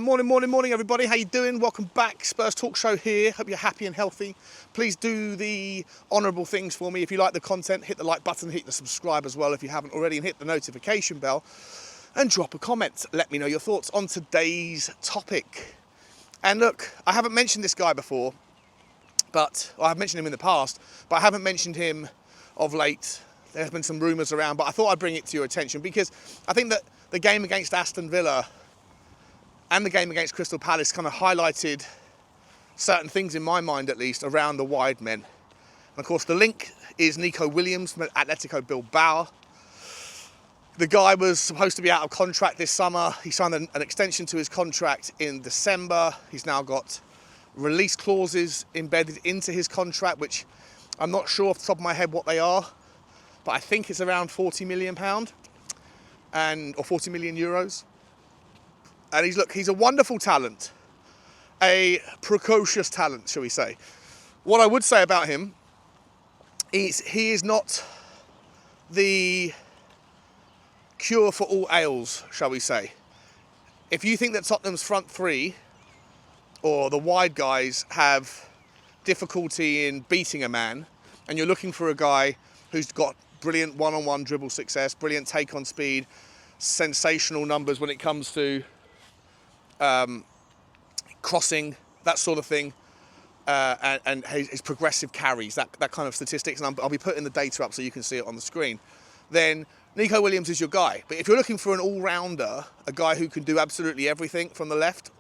Morning, everybody. How you doing? Welcome back. Spurs Talk Show here. Hope you're happy and healthy. Please do the honourable things for me. If you like the content, hit the like button, hit the subscribe as well if you haven't already, and hit the notification bell, and drop a comment. Let me know your thoughts on today's topic. And look, I haven't mentioned this guy before, I've mentioned him in the past, but I haven't mentioned him of late. There's been some rumours around, but I thought I'd bring it to your attention because I think that the game against Aston Villa and the game against Crystal Palace kind of highlighted certain things in my mind, at least, around the wide men. And of course, the link is Nico Williams from Atletico Bilbao. The guy was supposed to be out of contract this summer. He signed an extension to his contract in December. He's now got release clauses embedded into his contract, which I'm not sure off the top of my head what they are, but I think it's around £40 million or 40 million euros. And he's a wonderful talent, a precocious talent, shall we say. What I would say about him is he is not the cure for all ails, shall we say. If you think that Tottenham's front three or the wide guys have difficulty in beating a man, and you're looking for a guy who's got brilliant one-on-one dribble success, brilliant take on speed, sensational numbers when it comes to crossing, that sort of thing, and his progressive carries, that kind of statistics, and I'll be putting the data up so you can see it on the screen, then Nico Williams is your guy. But if you're looking for an all-rounder, a guy who can do absolutely everything from the left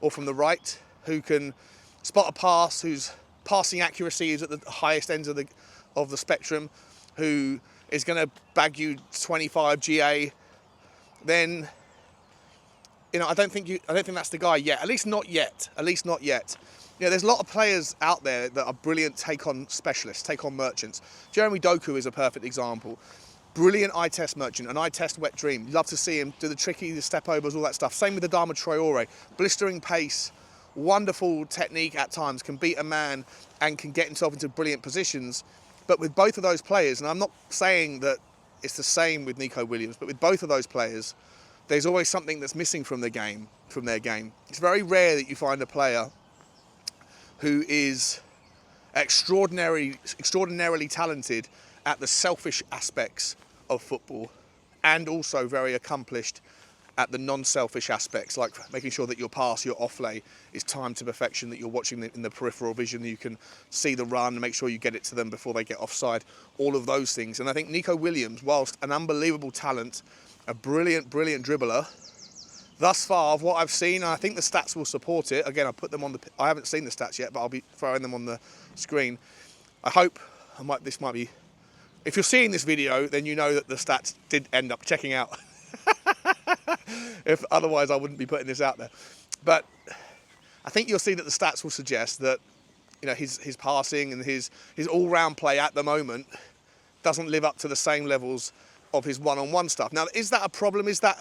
or from the right, who can spot a pass, whose passing accuracy is at the highest ends of the spectrum, who is going to bag you 25 GA, then I don't think that's the guy yet. At least not yet. There's a lot of players out there that are brilliant take-on specialists, take-on merchants. Jeremy Doku is a perfect example. Brilliant eye-test merchant, an eye-test wet dream. You'd love to see him do the tricky, the step-overs, all that stuff. Same with Adama Traore. Blistering pace, wonderful technique at times, can beat a man and can get himself into brilliant positions. But with both of those players, and I'm not saying that it's the same with Nico Williams, but with both of those players, there's always something that's missing from their game. It's very rare that you find a player who is extraordinarily talented at the selfish aspects of football, and also very accomplished at the non-selfish aspects, like making sure that your pass, your offlay, is timed to perfection, that you're watching in the peripheral vision, that you can see the run and make sure you get it to them before they get offside, all of those things. And I think Nico Williams, whilst an unbelievable talent, a brilliant dribbler, thus far of what I've seen, and I think the stats will support it. Again, I haven't seen the stats yet, but I'll be throwing them on the screen. I hope, this might be, if you're seeing this video, then you know that the stats did end up checking out. If otherwise I wouldn't be putting this out there. But I think you'll see that the stats will suggest that his passing and his all-round play at the moment doesn't live up to the same levels of his one-on-one stuff. Now, is that a problem? Is that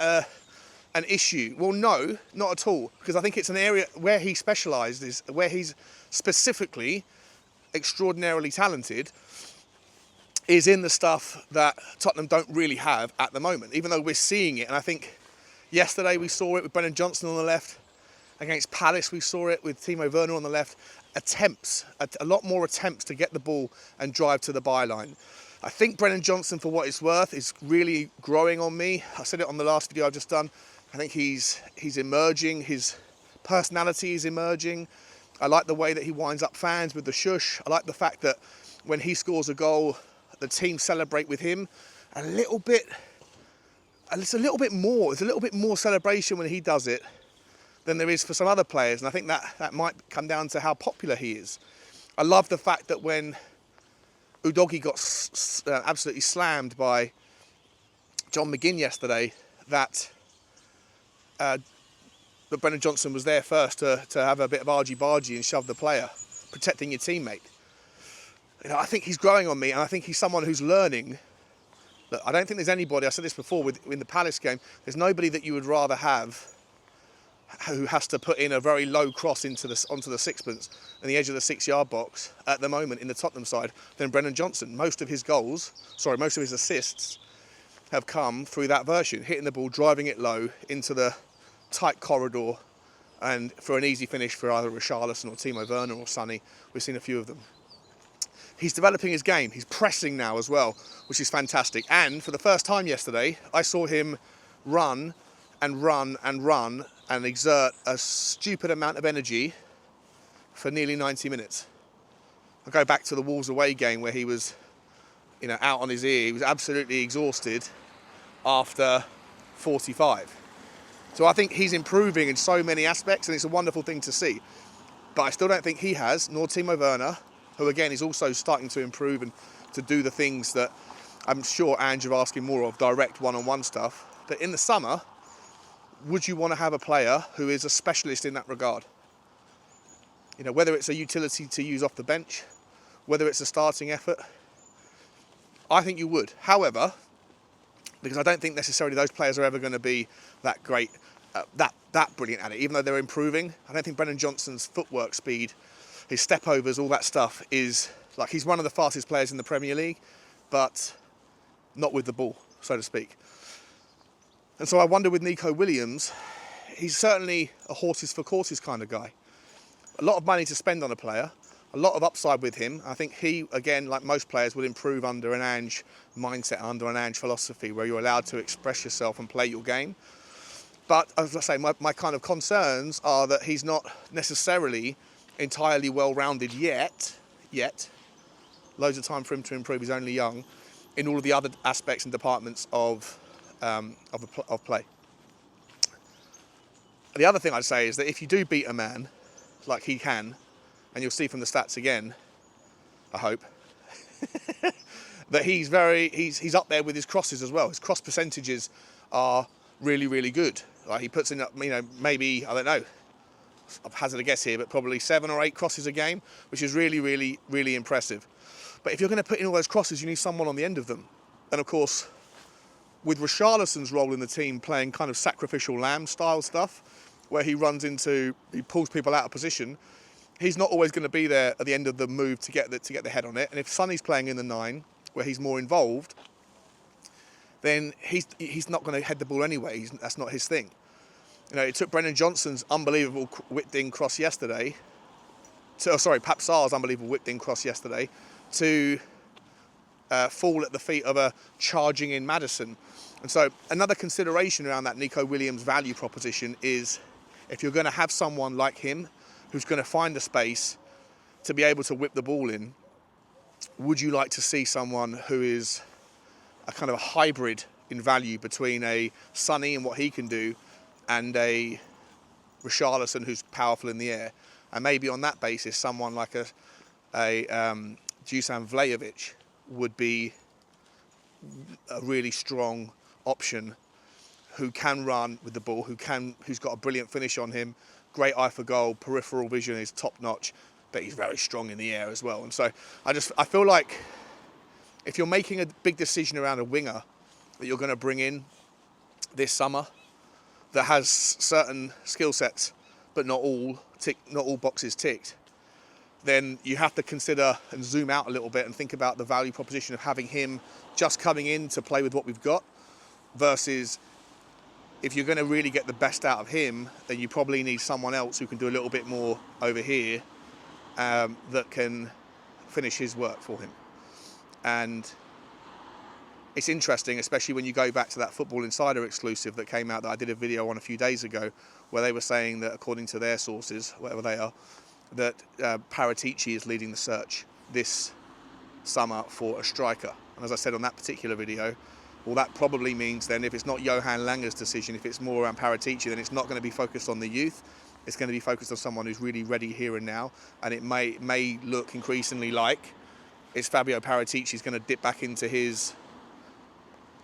an issue? Well, no, not at all, because I think it's an area where he specialises, where he's specifically extraordinarily talented, is in the stuff that Tottenham don't really have at the moment, even though we're seeing it. And I think yesterday we saw it with Brennan Johnson on the left. Against Palace we saw it with Timo Werner on the left. A lot more attempts to get the ball and drive to the byline. I think Brennan Johnson, for what it's worth, is really growing on me. I said it on the last video I've just done. I think he's emerging. His personality is emerging. I like the way that he winds up fans with the shush. I like the fact that when he scores a goal, the team celebrate with him a little bit. It's a little bit more. There's a little bit more celebration when he does it than there is for some other players, and I think that might come down to how popular he is. I love the fact that when Udogie got absolutely slammed by John McGinn yesterday, that Brennan Johnson was there first to have a bit of argy-bargy and shove the player, protecting your teammate. I think he's growing on me, and I think he's someone who's learning. Look, I don't think there's anybody, I said this before in the Palace game, there's nobody that you would rather have who has to put in a very low cross onto the sixpence and the edge of the 6-yard box at the moment in the Tottenham side than Brennan Johnson. Most of his assists have come through that version, hitting the ball, driving it low into the tight corridor and for an easy finish for either Richarlison or Timo Werner or Sonny. We've seen a few of them. He's developing his game. He's pressing now as well, which is fantastic. And for the first time yesterday, I saw him run and run and run and exert a stupid amount of energy for nearly 90 minutes. I go back to the Wolves away game where he was, out on his ear. He was absolutely exhausted after 45. So I think he's improving in so many aspects, and it's a wonderful thing to see. But I still don't think he has, nor Timo Werner, who again is also starting to improve and to do the things that I'm sure Ange are asking more of, direct one-on-one stuff. But in the summer, would you want to have a player who is a specialist in that regard? Whether it's a utility to use off the bench, whether it's a starting effort, I think you would. However, because I don't think necessarily those players are ever going to be that great, that brilliant at it, even though they're improving. I don't think Brennan Johnson's footwork speed, his step overs, all that stuff is like he's one of the fastest players in the Premier League, but not with the ball, so to speak. And so I wonder with Nico Williams, he's certainly a horses for courses kind of guy. A lot of money to spend on a player, a lot of upside with him. I think he, again, like most players, would improve under an Ange mindset, under an Ange philosophy, where you're allowed to express yourself and play your game. But as I say, my kind of concerns are that he's not necessarily entirely well-rounded yet. Loads of time for him to improve. He's only young in all of the other aspects and departments of play. The other thing I'd say is that if you do beat a man like he can, and you'll see from the stats again, I hope, that he's up there with his crosses as well. His cross percentages are really, really good. Like he puts in, maybe, I don't know, I'll hazard a guess here, but probably 7 or 8 crosses a game, which is really, really, really impressive. But if you're going to put in all those crosses, you need someone on the end of them. And of course, with Richarlison's role in the team playing kind of sacrificial lamb style stuff, where he pulls people out of position, he's not always going to be there at the end of the move to get the head on it. And if Sonny's playing in the 9, where he's more involved, then he's not going to head the ball anyway. That's not his thing. It took Brennan Johnson's unbelievable whipped-in cross yesterday, Pap Sarr's unbelievable whipped-in cross yesterday, to fall at the feet of a charging-in Maddison. And so another consideration around that Nico Williams value proposition is if you're going to have someone like him who's going to find the space to be able to whip the ball in, would you like to see someone who is a kind of a hybrid in value between a Sonny and what he can do and a Richarlison who's powerful in the air? And maybe on that basis, someone like a Dusan Vlahovic would be a really strong option who can run with the ball, who's got a brilliant finish on him, great eye for goal, peripheral vision is top notch, but he's very strong in the air as well. And so I feel like if you're making a big decision around a winger that you're going to bring in this summer that has certain skill sets, but not all boxes ticked, then you have to consider and zoom out a little bit and think about the value proposition of having him just coming in to play with what we've got, versus if you're going to really get the best out of him, then you probably need someone else who can do a little bit more over here that can finish his work for him. And it's interesting, especially when you go back to that Football Insider exclusive that came out that I did a video on a few days ago, where they were saying that according to their sources, whatever they are, that Paratici is leading the search this summer for a striker. And as I said on that particular video, well, that probably means then if it's not Johan Langer's decision, if it's more around Paratici, then it's not going to be focused on the youth. It's going to be focused on someone who's really ready here and now. And it may look increasingly like it's Fabio Paratici's going to dip back into his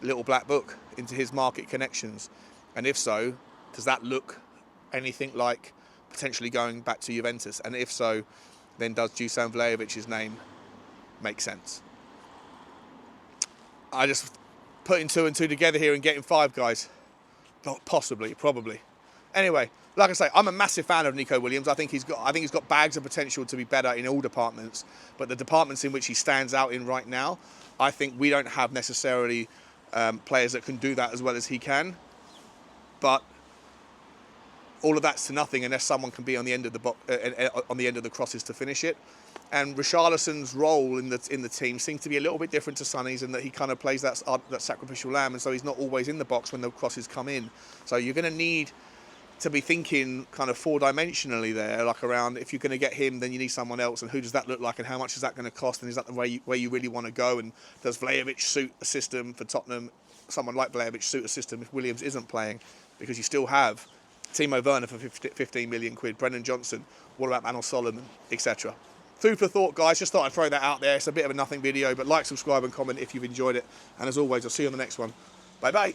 little black book, into his market connections. And if so, does that look anything like potentially going back to Juventus? And if so, then does Dusan Vlahovic's name make sense? I just putting 2 and 2 together here and getting 5 guys. Possibly, probably. Anyway, like I say, I'm a massive fan of Nico Williams. I think he's got bags of potential to be better in all departments. But the departments in which he stands out in right now, I think we don't have necessarily players that can do that as well as he can. But all of that's to nothing unless someone can be on the end of the crosses to finish it. And Richarlison's role in the team seems to be a little bit different to Sonny's in that he kind of plays that sacrificial lamb, and so he's not always in the box when the crosses come in. So you're going to need to be thinking kind of four-dimensionally there, like around if you're going to get him, then you need someone else, and who does that look like, and how much is that going to cost, and is that the way you really want to go, and does Vlahovic suit a system for Tottenham? Someone like Vlahovic suit a system if Williams isn't playing, because you still have Timo Werner for 15 million quid, Brennan Johnson, what about Manor Solomon, etc. Food for thought, guys. Just thought I'd throw that out there. It's a bit of a nothing video, but like, subscribe and comment if you've enjoyed it, and as always, I'll see you on the next one. Bye bye.